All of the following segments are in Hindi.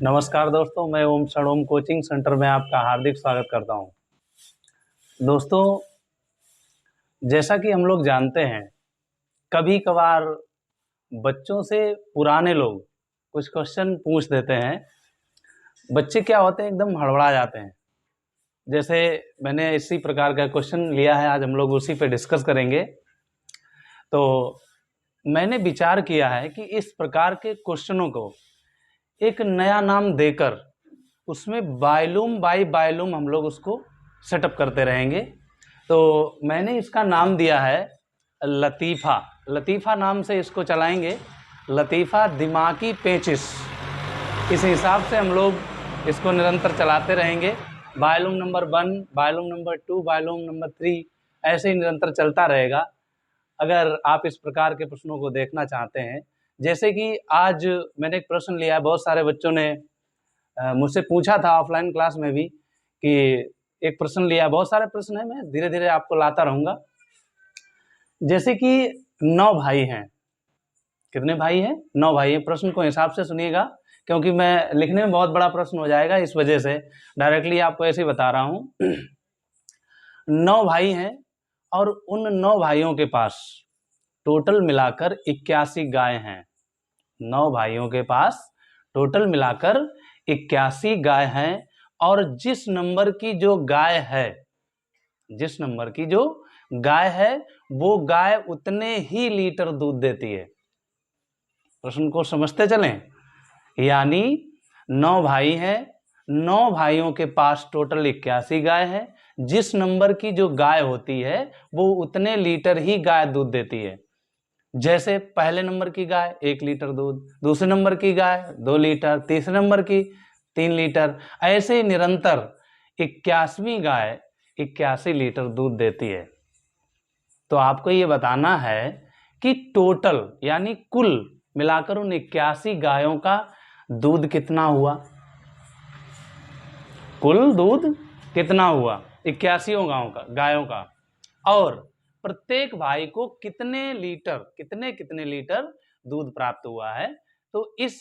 नमस्कार दोस्तों, मैं ओम शरणोम कोचिंग सेंटर में आपका हार्दिक स्वागत करता हूं। दोस्तों, जैसा कि हम लोग जानते हैं, कभी कभार बच्चों से पुराने लोग कुछ क्वेश्चन पूछ देते हैं। बच्चे क्या होते हैं, एकदम हड़बड़ा जाते हैं। जैसे मैंने इसी प्रकार का क्वेश्चन लिया है, आज हम लोग उसी पे डिस्कस करेंगे। तो मैंने विचार किया है कि इस प्रकार के क्वेश्चनों को एक नया नाम देकर उसमें बायलूम बाय बायलूम हम लोग उसको सेटअप करते रहेंगे। तो मैंने इसका नाम दिया है लतीफ़ा। लतीफ़ा नाम से इसको चलाएंगे, लतीफ़ा दिमागी पेचिश। इस हिसाब से हम लोग इसको निरंतर चलाते रहेंगे। बायलूम नंबर 1, बायलूम नंबर 2, बायलूम नंबर 3, ऐसे ही निरंतर चलता रहेगा। अगर आप इस प्रकार के प्रश्नों को देखना चाहते हैं, जैसे कि आज मैंने एक प्रश्न लिया है, बहुत सारे बच्चों ने मुझसे पूछा था ऑफलाइन क्लास में भी कि एक प्रश्न लिया, बहुत सारे प्रश्न है, मैं धीरे धीरे आपको लाता रहूंगा। जैसे कि 9 भाई हैं। कितने भाई हैं? 9 भाई हैं। प्रश्न को हिसाब से सुनिएगा, क्योंकि मैं लिखने में बहुत बड़ा प्रश्न हो जाएगा, इस वजह से डायरेक्टली आपको ऐसे ही बता रहा हूं। 9 भाई हैं और उन 9 भाइयों के पास टोटल मिलाकर 81 गाय हैं। 9 भाइयों के पास टोटल मिलाकर 81 गाय हैं, और जिस नंबर की जो गाय है, जिस नंबर की जो गाय है, वो गाय उतने ही लीटर दूध देती है। प्रश्न को समझते चलें। यानी 9 भाई हैं, 9 भाइयों के पास टोटल 81 गाय है। जिस नंबर की जो गाय होती है वो उतने लीटर ही गाय दूध देती है। जैसे पहले नंबर की गाय 1 लीटर दूध, दूसरे नंबर की गाय 2 लीटर, तीसरे नंबर की 3 लीटर, ऐसे निरंतर 81वीं गाय 81 लीटर दूध देती है। तो आपको ये बताना है कि टोटल यानी कुल मिलाकर उन 81 गायों का दूध कितना हुआ। कुल दूध कितना हुआ 81 गायों का, और प्रत्येक भाई को कितने लीटर दूध प्राप्त हुआ है। तो इस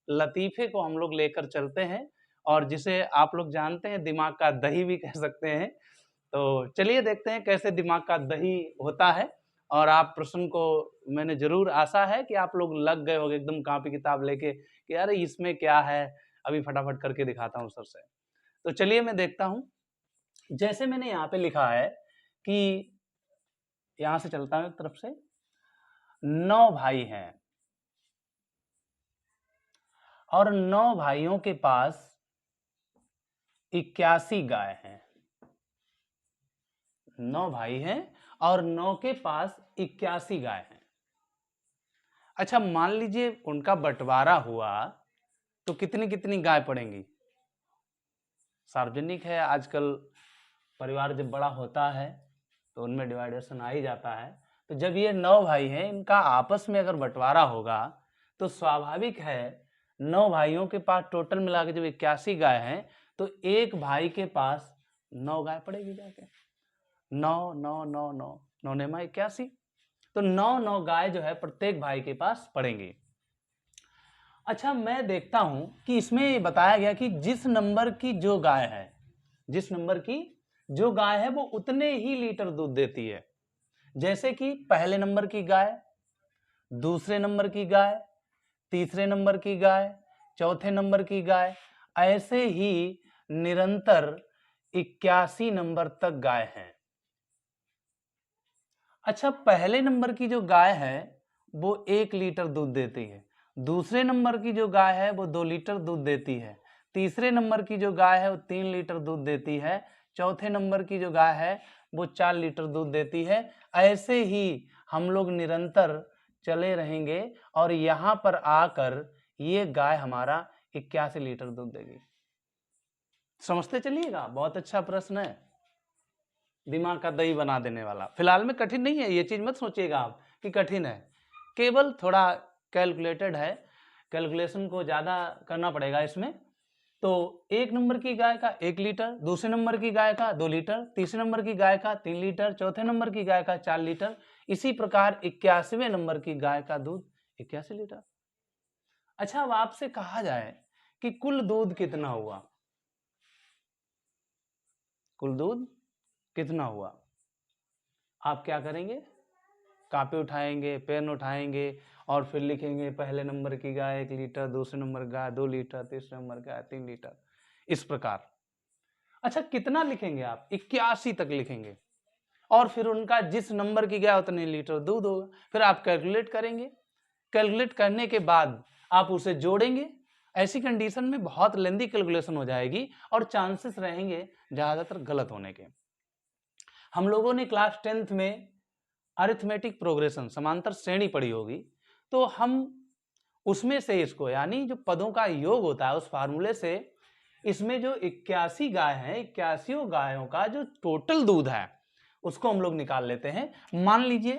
लतीफे को हम लोग लेकर चलते हैं, और जिसे आप लोग जानते हैं दिमाग का दही भी कह सकते हैं। तो चलिए देखते हैं कैसे दिमाग का दही होता है। और आप प्रश्न को, मैंने जरूर आशा है कि आप लोग लग गए होंगे एकदम कॉपी किताब लेके कि अरे इसमें क्या है, अभी फटाफट करके दिखाता हूं सर से। तो चलिए मैं देखता हूं। जैसे मैंने यहाँ पे लिखा है कि यहां से चलता हूं एक तरफ से, 9 भाई हैं और 9 भाइयों के पास 81 गाय हैं। 9 भाई हैं और 9 के पास 81 गाय हैं। अच्छा, मान लीजिए उनका बंटवारा हुआ तो कितनी कितनी गाय पड़ेंगी। सार्वजनिक है, आजकल परिवार जब बड़ा होता है तो उनमें डिवाइडेशन आ ही जाता है। तो जब ये 9 भाई हैं, इनका आपस में अगर बंटवारा होगा तो स्वाभाविक है 9 भाइयों के पास टोटल मिला के जब 81 गाय हैं तो एक भाई के पास 9 गाय पड़ेगी जाके। 9 9 9 9 9 नेमा 81, तो 9 9 गाय जो है प्रत्येक भाई के पास पड़ेंगी। अच्छा, मैं देखता हूं कि इसमें बताया गया कि जिस नंबर की जो गाय है, जिस नंबर की जो गाय है वो उतने ही लीटर दूध देती है। जैसे कि पहले नंबर की गाय, दूसरे नंबर की गाय, तीसरे नंबर की गाय, चौथे नंबर की गाय, ऐसे ही निरंतर 81 नंबर तक गाय हैं। अच्छा, पहले नंबर की जो गाय है वो 1 लीटर दूध देती है, दूसरे नंबर की जो गाय है वो 2 लीटर दूध देती है, तीसरे नंबर की जो गाय है वो 3 लीटर दूध देती है, चौथे नंबर की जो गाय है वो 4 लीटर दूध देती है। ऐसे ही हम लोग निरंतर चले रहेंगे और यहां पर आकर ये गाय हमारा 81 लीटर दूध देगी। समझते चलिएगा, बहुत अच्छा प्रश्न है, दिमाग का दही बना देने वाला। फिलहाल में कठिन नहीं है, ये चीज मत सोचिएगा आप कि कठिन है, केवल थोड़ा कैलकुलेटेड है, कैलकुलेशन को ज्यादा करना पड़ेगा इसमें। तो एक नंबर की गाय का 1 लीटर, दूसरे नंबर की गाय का 2 लीटर, तीसरे नंबर की गाय का 3 लीटर, चौथे नंबर की गाय का 4 लीटर, इसी प्रकार 81वें नंबर की गाय का दूध 81 लीटर। अच्छा, अब आपसे कहा जाए कि कुल दूध कितना हुआ, कुल दूध कितना हुआ। आप क्या करेंगे, कापी उठाएंगे, पेन उठाएंगे और फिर लिखेंगे पहले नंबर की गाय 1 लीटर, दूसरे नंबर गाय 2 लीटर, तीसरे नंबर गाय 3 लीटर, इस प्रकार। अच्छा कितना लिखेंगे आप, 81 तक लिखेंगे और फिर उनका जिस नंबर की गाय उतने लीटर दूध होगा। फिर आप कैलकुलेट करेंगे, कैलकुलेट करने के बाद आप उसे जोड़ेंगे। ऐसी कंडीशन में बहुत लेंदी कैलकुलेशन हो जाएगी और चांसेस रहेंगे ज्यादातर गलत होने के। हम लोगों ने क्लास 10th में अरिथमेटिक प्रोग्रेशन समांतर श्रेणी पढ़ी होगी, तो हम उसमें से इसको यानी जो पदों का योग होता है उस फार्मूले से इसमें जो 81 गाय हैं, 81 गायों का जो टोटल दूध है उसको हम लोग निकाल लेते हैं। मान लीजिए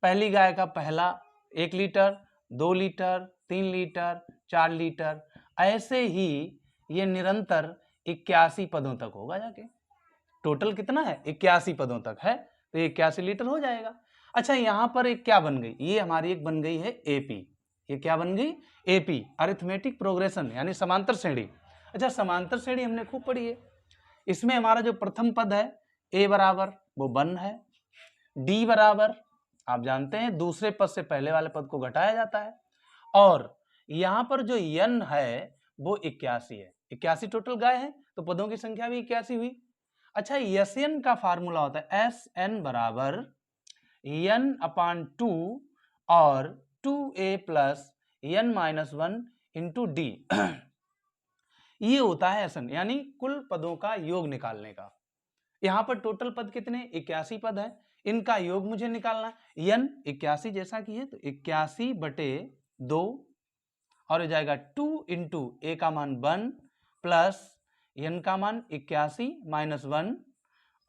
पहली गाय का पहला 1 लीटर, 2 लीटर, 3 लीटर, 4 लीटर, ऐसे ही ये निरंतर 81 पदों तक होगा जाके। टोटल कितना है, 81 पदों तक है, तो 81 लीटर हो जाएगा। अच्छा यहां पर एक क्या बन गई, ये हमारी एक बन गई है एपी। ये क्या बन गई, एपी, अरिथमेटिक प्रोग्रेशन यानी समांतर श्रेणी। अच्छा समांतर श्रेणी हमने खूब पढ़ी है। इसमें हमारा जो प्रथम पद है ए बराबर वो 1 है, डी बराबर आप जानते हैं दूसरे पद से पहले वाले पद को घटाया जाता है, और यहां पर जो यन है वो 81 है। 81 टोटल गाय है तो पदों की संख्या भी 81 हुई। अच्छा एसएन का फार्मूला होता है एस एन बराबर एन अपान 2 और 2a plus N minus 1 into D. ये होता है एसएन यानी कुल पदों का योग निकालने का। यहां पर टोटल पद कितने, 81 पद है, इनका योग मुझे निकालना है। एन 81 जैसा कि है तो 81 बटे 2 और हो जाएगा 2 इंटू ए का मान 1 प्लस एन का मान 81 माइनस 1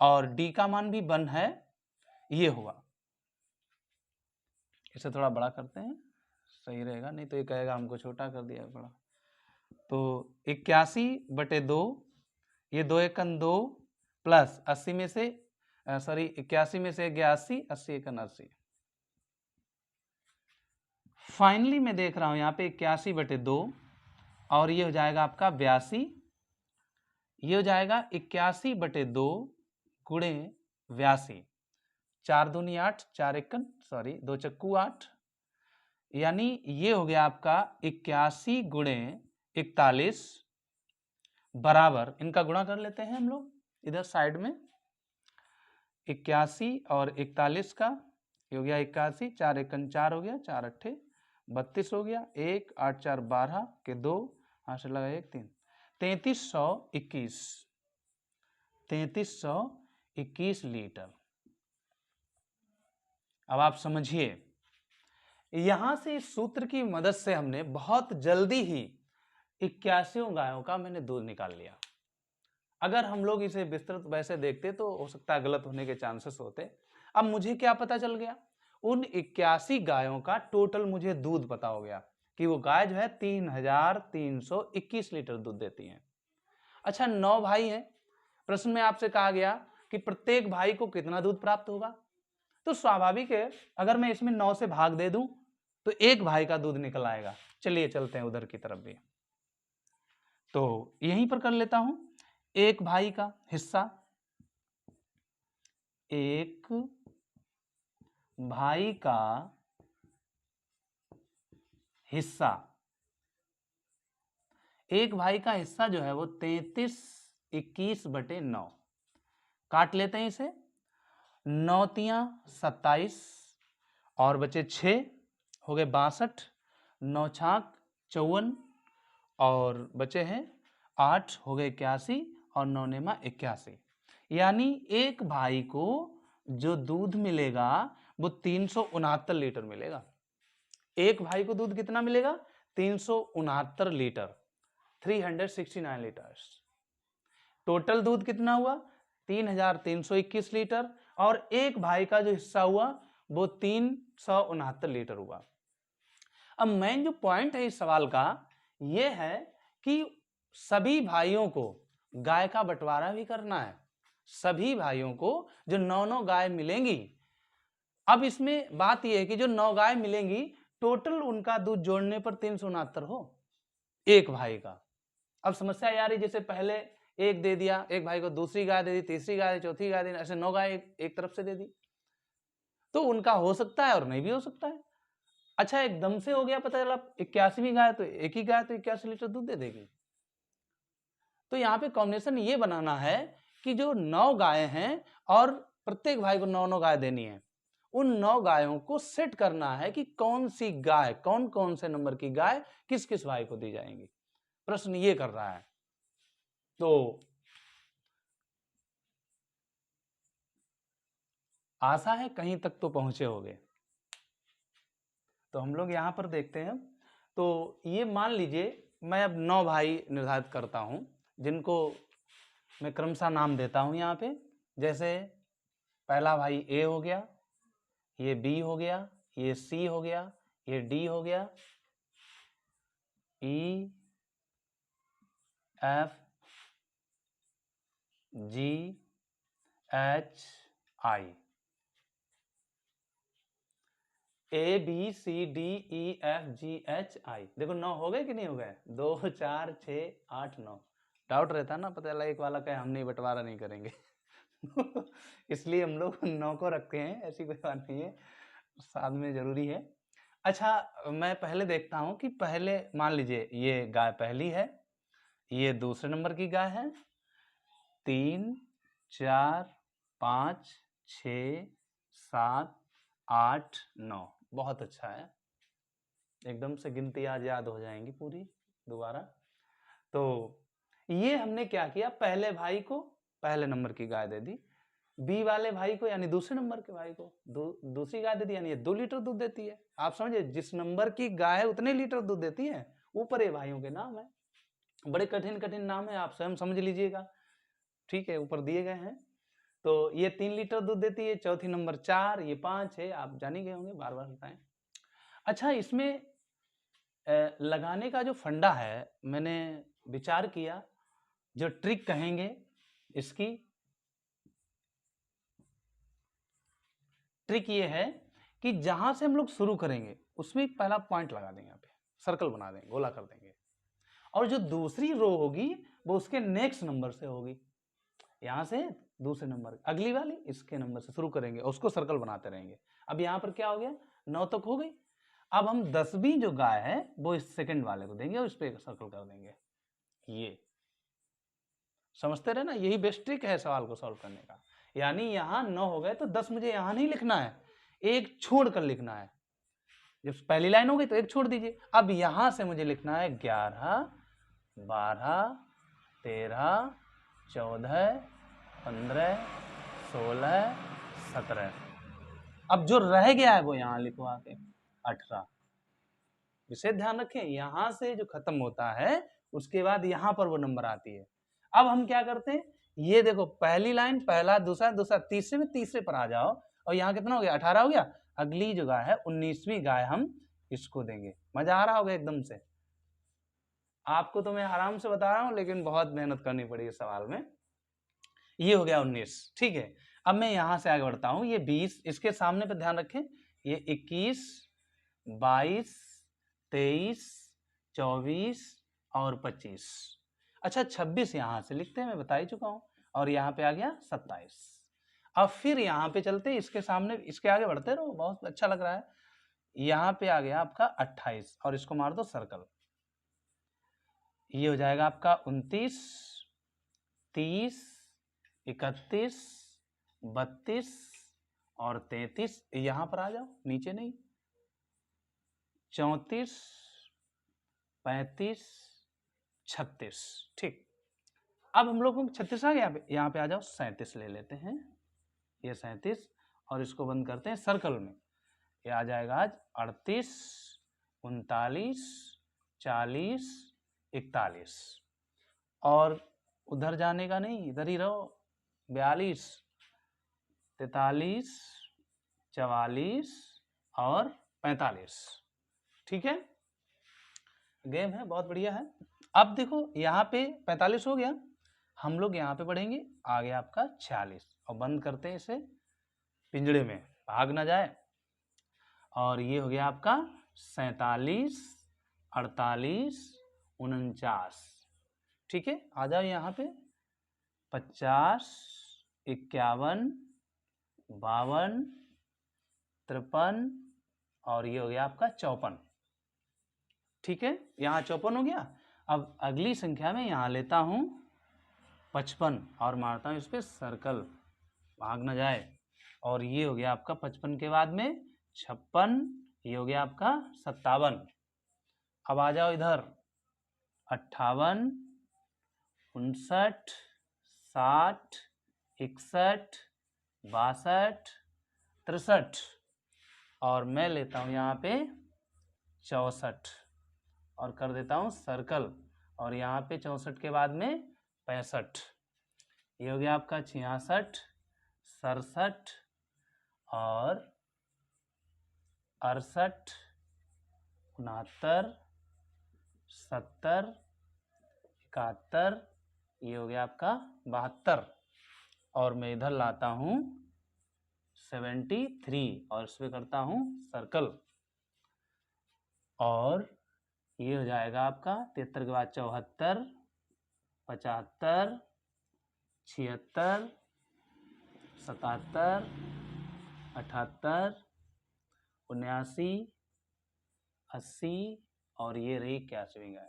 और डी का मान भी 1 है, ये हुआ। इसे थोड़ा बड़ा करते हैं, सही रहेगा, नहीं तो ये कहेगा हमको छोटा कर दिया बड़ा। तो 81 बटे 2, ये 2 एकन 2 प्लस 80 में से 81 में से 81, 80 एकन 80। फाइनली मैं देख रहा हूं यहाँ पे 81 बटे 2 और ये हो जाएगा आपका 82, ये हो जाएगा 81 बटे 2 गुणे 82, 4 दूनी 8, 4 एकन 2 चक्कू 8, यानी ये हो गया आपका 81 गुणे 41 बराबर, इनका गुणा कर लेते हैं हम लोग इधर साइड में, 81 और 41 का ये हो गया 81, 4 एकन 4 हो गया, 4 अट्ठे 32 हो गया, 1 8 4 12 के 2 हाथ से लगा 1 3, 3321, 3321 लीटर। अब आप समझिए यहां से इस सूत्र की मदद से हमने बहुत जल्दी ही 81 गायों का मैंने दूध निकाल लिया। अगर हम लोग इसे विस्तृत वैसे देखते तो हो सकता है गलत होने के चांसेस होते। अब मुझे क्या पता चल गया, उन 81 गायों का टोटल मुझे दूध पता हो गया कि वो गाय जो है 3321 लीटर दूध देती है। अच्छा 9 भाई हैं, प्रश्न में आपसे कहा गया कि प्रत्येक भाई को कितना दूध प्राप्त होगा, तो स्वाभाविक है अगर मैं इसमें 9 से भाग दे दूं तो एक भाई का दूध निकल आएगा। चलिए चलते हैं उधर की तरफ भी, तो यहीं पर कर लेता हूं। एक भाई का हिस्सा, एक भाई का हिस्सा, एक भाई का हिस्सा जो है वो 3321 बटे 9, काट लेते हैं इसे, 9 तियां 27 और बचे 6 हो गए 62, 9 छाक 54 और बचे हैं 8 हो गए 81 और 9 नेमा 81, यानी एक भाई को जो दूध मिलेगा वो 369 लीटर मिलेगा। एक भाई को दूध कितना मिलेगा, 369 लीटर, 369 लीटर्स। टोटल दूध कितना हुआ, 3321 लीटर, और एक भाई का जो हिस्सा हुआ वो 369 लीटर हुआ। अब मेन जो पॉइंट है इस सवाल का ये है कि सभी भाइयों को गाय का बंटवारा भी करना है, सभी भाइयों को जो 9 गाय मिलेंगी। अब इसमें बात यह है कि जो 9 गाय मिलेंगी टोटल उनका दूध जोड़ने पर 369 हो एक भाई का, अब समस्या यार जैसे पहले एक दे दिया, एक भाई को दूसरी गाय दे दी, तीसरी गाय दी, चौथी गाय दी, ऐसे 9 गाय एक तरफ से दे दी, तो उनका हो सकता है और नहीं भी हो सकता है। अच्छा एकदम से हो गया, पता चला 81वीं गाय, तो एक ही गाय तो 81 लीटर दूध दे देगी। तो यहाँ पे कॉम्बिनेशन ये बनाना है कि जो 9 गाय हैं और प्रत्येक भाई को 9 गाय देनी है, उन 9 गायों को सेट करना है कि कौन सी गाय, कौन कौन से नंबर की गाय किस किस भाई को दी जाएंगी। प्रश्न ये कर रहा है। तो आशा है कहीं तक तो पहुंचे होंगे। तो हम लोग यहां पर देखते हैं। तो ये मान लीजिए मैं अब 9 भाई निर्धारित करता हूं, जिनको मैं क्रमशः नाम देता हूं यहाँ पे। जैसे पहला भाई ए हो गया, ये बी हो गया, ये सी हो गया, ये डी हो गया, E F G H I, A B C D E F G H I. देखो 9 हो गए कि नहीं हो गए? 2 4 6 8 9। डाउट रहता है ना, पता चला एक वाला कहे हम नहीं, बंटवारा नहीं करेंगे। इसलिए हम लोग 9 को रखते हैं, ऐसी कोई बात नहीं है, साथ में जरूरी है। अच्छा मैं पहले देखता हूं कि पहले मान लीजिए ये गाय पहली है, ये दूसरे नंबर की गाय है, 3 4 5 6 7 8 9। बहुत अच्छा है, एकदम से गिनती आज याद हो जाएंगी पूरी दोबारा। तो ये हमने क्या किया, पहले भाई को पहले नंबर की गाय दे दी, बी वाले भाई को यानी दूसरे नंबर के भाई को दूसरी गाय दे दी, यानी ये 2 लीटर दूध देती है। आप समझे, जिस नंबर की गाय उतने लीटर दूध देती है, ऊपर ये भाइयों के नाम है, बड़े कठिन कठिन नाम है, आप स्वयं समझ लीजिएगा, ठीक है, ऊपर दिए गए हैं। तो ये 3 लीटर दूध देती है, चौथी नंबर 4, ये 5 है, आप जान ही गए होंगे, बार बार बताएं। अच्छा इसमें लगाने का जो फंडा है, मैंने विचार किया, जो ट्रिक कहेंगे इसकी, ट्रिक ये है कि जहां से हम लोग शुरू करेंगे उसमें एक पहला पॉइंट लगा देंगे, यहाँ पे सर्कल बना देंगे, गोला कर देंगे, और जो दूसरी रो होगी वो उसके नेक्स्ट नंबर से होगी, यहां से दूसरे नंबर, अगली वाली इसके नंबर से शुरू करेंगे, उसको सर्कल बनाते रहेंगे। अब यहाँ पर क्या हो गया, 9 तक हो गई। अब हम 10वीं जो गाय है वो इस सेकंड वाले को देंगे और इस पे सर्कल कर देंगे। ये समझते रहे ना, यही बेस्ट ट्रिक है सवाल को सॉल्व करने का। यानी यहाँ 9 हो गए तो 10 मुझे यहाँ नहीं लिखना है, एक छोड़ कर लिखना है। जब पहली लाइन हो गई तो एक छोड़ दीजिए। अब यहां से मुझे लिखना है 11 12 13 14 15 16 17। अब जो रह गया है वो यहां लिखो आके 18। विशेष ध्यान रखें, यहां से जो खत्म होता है उसके बाद यहां पर वो नंबर आती है। अब हम क्या करते हैं, ये देखो पहली लाइन, पहला दूसरा दूसरा तीसरे में तीसरे पर आ जाओ, और यहाँ कितना हो गया, 18 हो गया। अगली जो गाय है 19वीं गाय हम इसको देंगे। मजा आ रहा होगा एकदम से, आपको तो मैं आराम से बता रहा हूं, लेकिन बहुत मेहनत करनी पड़ी इस सवाल में। ये हो गया 19, ठीक है। अब मैं यहां से आगे बढ़ता हूं, ये 20, इसके सामने पे ध्यान रखें, ये 21 22 23 24 और 25। अच्छा 26 यहां से लिखते हैं, मैं बता ही चुका हूं, और यहाँ पे आ गया 27। अब फिर यहाँ पे चलते, इसके सामने इसके आगे बढ़ते रहो, बहुत अच्छा लग रहा है। यहाँ पे आ गया आपका 28 और इसको मार दो सर्कल, ये हो जाएगा आपका 29 30 31 32 और 33। यहां पर आ जाओ, नीचे नहीं, 34 35 36, ठीक। अब हम लोग को 36 आ गया, यहाँ पे आ जाओ 37 ले लेते हैं, ये 37, और इसको बंद करते हैं सर्कल में। ये आ जाएगा आज 38 39 40 41, और उधर जाने का नहीं, इधर ही रहो, 42 43 44 और 45, ठीक है। गेम है, बहुत बढ़िया है। अब देखो यहाँ पे 45 हो गया, हम लोग यहाँ पे पढ़ेंगे, आ गया आपका 46, और बंद करते हैं इसे पिंजड़े में, भाग ना जाए। और ये हो गया आपका 47 48 49, ठीक है, आ जाओ यहाँ पे 50, 51, 52, 53 और ये हो गया आपका 54। ठीक है, यहाँ 54 हो गया। अब अगली संख्या में यहाँ लेता हूँ 55 और मारता हूँ इस पर सर्कल, भाग न जाए। और ये हो गया आपका 55 के बाद में 56, ये हो गया आपका 57। अब आ जाओ इधर 58, 59, 60, 61, 62, 63 और मैं लेता हूँ यहाँ पे 64 और कर देता हूँ सर्कल। और यहाँ पे 64 के बाद में 65, ये हो गया आपका 66, 67 और 68, 69, 70, 71, ये हो गया आपका 72 और मैं इधर लाता हूँ 73 और इसमें करता हूँ सर्कल। और ये हो जाएगा आपका 73 के बाद 74, 75, 76, 77, 78, 79, 80 और ये रही 81वीं गाय।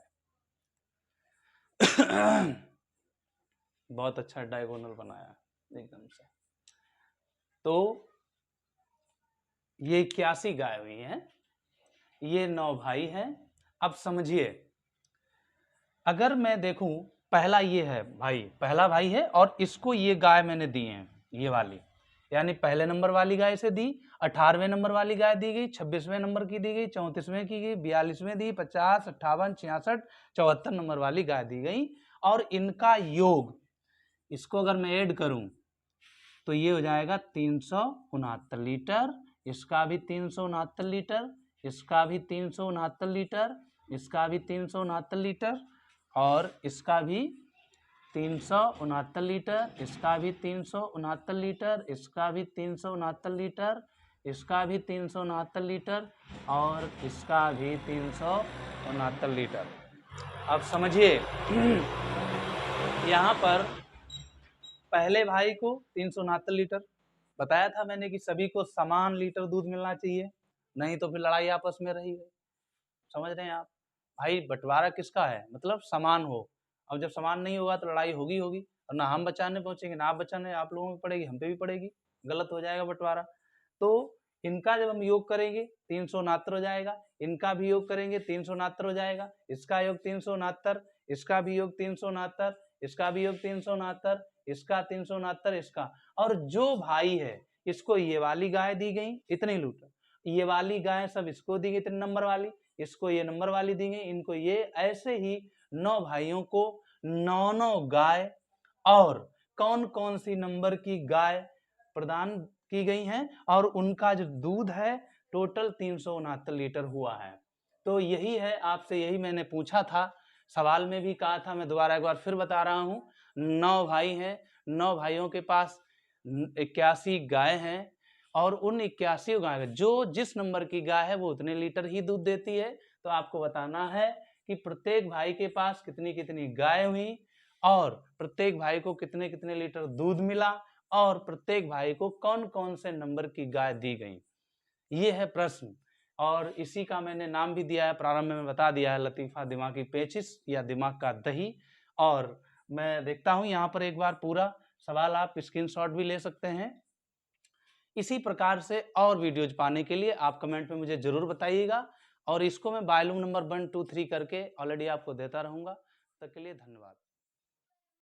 बहुत अच्छा डायगोनल बनाया एकदम से। तो ये 81 गाय हुई है, ये 9 भाई हैं। अब समझिए, अगर मैं देखूं पहला ये है भाई, पहला भाई है और इसको ये गाय मैंने दी है, ये वाली, यानी पहले नंबर वाली गाय से दी, 18वें नंबर वाली गाय दी गई, 26वें नंबर की दी गई, 34वें की गई, 42वें दी, 50, 58, 66, 74 नंबर वाली गाय दी गई। और इनका योग, इसको अगर मैं ऐड करूं तो ये हो जाएगा 369 लीटर, इसका भी 369 लीटर, इसका भी 369 लीटर, इसका भी 369 लीटर और इसका भी 369 लीटर, इसका भी 369 लीटर, इसका भी 369 लीटर, इसका भी 369 लीटर और इसका भी 369 लीटर। अब समझिए, यहाँ पर पहले भाई को 369 लीटर बताया था मैंने कि सभी को समान लीटर दूध मिलना चाहिए, नहीं तो फिर लड़ाई आपस में रही है। समझ रहे हैं आप? भाई बंटवारा किसका है, मतलब समान हो। अब जब समान नहीं होगा तो लड़ाई होगी होगी, और ना हम बचाने पहुंचेंगे ना आप बचाने, आप लोगों को पड़ेगी, हम पे भी पड़ेगी, गलत हो जाएगा बंटवारा। तो इनका जब हम योग करेंगे 369 हो जाएगा, इनका भी योग करेंगे 369 हो जाएगा, इसका योग 369, इसका भी योग 369, इसका भी योग 369, इसका 369, इसका। और जो भाई है इसको ये वाली गाय दी गई इतने लीटर, ये वाली गाय सब इसको दी गई इतने नंबर वाली, इसको ये नंबर वाली दी गई, इनको ये, ऐसे ही 9 भाइयों को 9 गाय और कौन कौन सी नंबर की गाय प्रदान की गई हैं और उनका जो दूध है टोटल 369 लीटर हुआ है। तो यही है, आपसे यही मैंने पूछा था, सवाल में भी कहा था, मैं दोबारा एक बार फिर बता रहा हूँ। 9 भाई हैं, 9 भाइयों के पास 81 गाय हैं और उन 81 गाय जो जिस नंबर की गाय है वो उतने लीटर ही दूध देती है। तो आपको बताना है कि प्रत्येक भाई के पास कितनी कितनी गाय हुई और प्रत्येक भाई को कितने कितने लीटर दूध मिला और प्रत्येक भाई को कौन कौन से नंबर की गाय दी गई। ये है प्रश्न और इसी का मैंने नाम भी दिया है, प्रारंभ में बता दिया है, लतीफा दिमागी पेचिश या दिमाग का दही। और मैं देखता हूं यहाँ पर एक बार पूरा सवाल आप स्क्रीनशॉट भी ले सकते हैं। इसी प्रकार से और वीडियोज पाने के लिए आप कमेंट में मुझे जरूर बताइएगा और इसको मैं बायलूम नंबर 1, 2, 3 करके ऑलरेडी आपको देता रहूंगा। तब तक के लिए धन्यवाद।